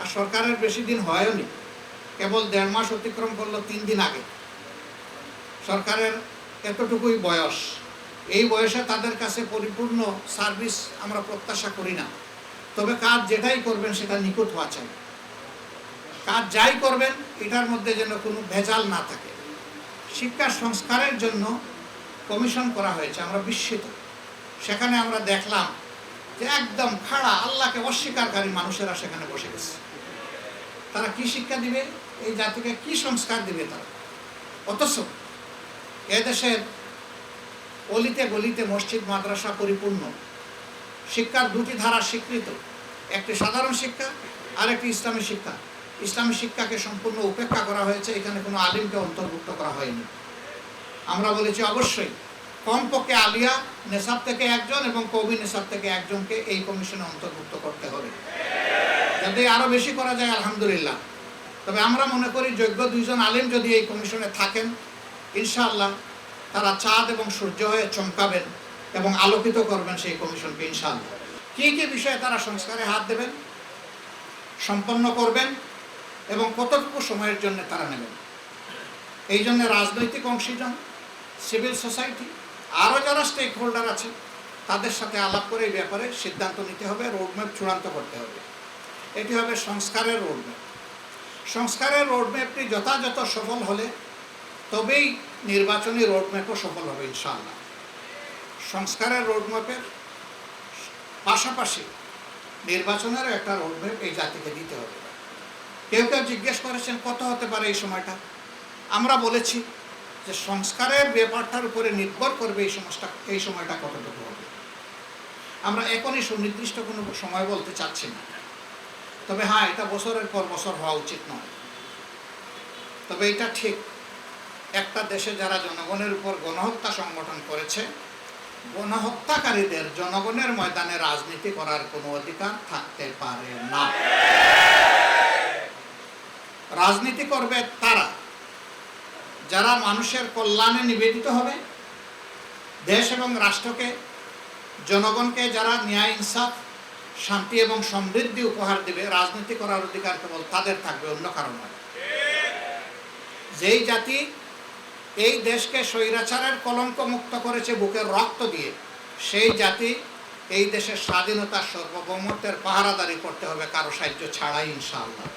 আর সরকারের বেশি দিন হয়নি, কেবল 1.5 মাস অতিক্রম করলো 3 দিন আগে। সরকারের এতটুকুই বয়স, এই বয়সে তাদের কাছে পরিপূর্ণ সার্ভিস আমরা প্রত্যাশা করি না। তবে কাজ যেটাই করবেন সেটা নিখুঁত হওয়া চাই। কাজ যাই করবেন এটার মধ্যে যেন কোনো ভেজাল না থাকে। শিক্ষা সংস্কারের জন্য কমিশন করা হয়েছে, আমরা বিস্মিত। সেখানে আমরা দেখলাম যে একদম খাড়া আল্লাহকে অস্বীকারী মানুষেরা সেখানে বসে গেছে। তারা কি শিক্ষা দিবে এই জাতিকে, কি সংস্কার দিবে তারা? অথচ এদেশের অলিতে গলিতে মসজিদ মাদ্রাসা পরিপূর্ণ, শিক্ষার দুটি ধারা স্বীকৃত, একটি সাধারণ শিক্ষা আর একটি ইসলামী শিক্ষা। ইসলামী শিক্ষাকে সম্পূর্ণ উপেক্ষা করা হয়েছে, এখানে কোনো আলিমকে অন্তর্ভুক্ত করা হয়নি। আমরা বলেছি অবশ্যই কমপক্ষে আলিয়া নেসাব থেকে একজন এবং কওমি নেসাব থেকে একজনকে এই কমিশনে অন্তর্ভুক্ত করতে হবে। যদি আরো বেশি করা যায় আলহামদুলিল্লাহ। তবে আমরা মনে করি যোগ্য 2 জন আলিম যদি এই কমিশনে থাকেন, ইনশাআল্লাহ তারা চাঁদ এবং সূর্য হয়ে চমকাবেন এবং আলোকিত করবেন সেই কমিশনকে ইনশাআল্লাহ। কি কি বিষয়ে তারা সংস্কারে হাত দেবেন, সম্পন্ন করবেন এবং কতটুকু সময়ের জন্য তারা নেবেন, এই জন্য রাজনৈতিক অংশীজন, সিভিল সোসাইটি, আরও যারা স্টেক হোল্ডার আছে তাদের সাথে আলাপ করে এই ব্যাপারে সিদ্ধান্ত নিতে হবে, রোডম্যাপ চূড়ান্ত করতে হবে। এটি হবে সংস্কারের রোডম্যাপ। সংস্কারের রোডম্যাপটি যথাযথ সফল হলে তবেই নির্বাচনী রোডম্যাপও সফল হবে ইনশাআল্লাহ। সংস্কারের রোডম্যাপের পাশাপাশি নির্বাচনেরও একটা রোডম্যাপ এই জাতিকে দিতে হবে। কেউ কেউ জিজ্ঞেস করেছেন কত হতে পারে এই সময়টা। আমরা বলেছি যে সংস্কারের ব্যাপারটার উপরে নির্ভর করবে এই সময়টা কতটুকু হবে। আমরা এখনই সুনির্দিষ্ট কোনো সময় বলতে চাচ্ছি না। তবে হ্যাঁ, এটা বছরের পর বছর হওয়া উচিত নয়। তবে এটা ঠিক, একটা দেশে যারা জনগণের উপর গণহত্যা সংগঠন করেছে, গণহত্যাকারীদের জনগণের ময়দানে রাজনীতি করার কোনো অধিকার থাকতে পারে না। রাজনীতি করবে তারা যারা মানুষের কল্যাণে নিবেদিত হবে, দেশ এবং রাষ্ট্রকে, জনগণকে যারা ন্যায়, ইনসাফ, শান্তি এবং সমৃদ্ধি উপহার দেবে। রাজনীতি করার অধিকার কেবল তাদের থাকবে, অন্য কারণ নয়। যেই জাতি এই দেশকে স্বৈরাচারের কলঙ্ক মুক্ত করেছে বুকের রক্ত দিয়ে, সেই জাতি এই দেশের স্বাধীনতার সার্বভৌমত্বের পাহারাদারি করতে হবে কারো সাহায্য ছাড়াই ইনশাআল্লাহ।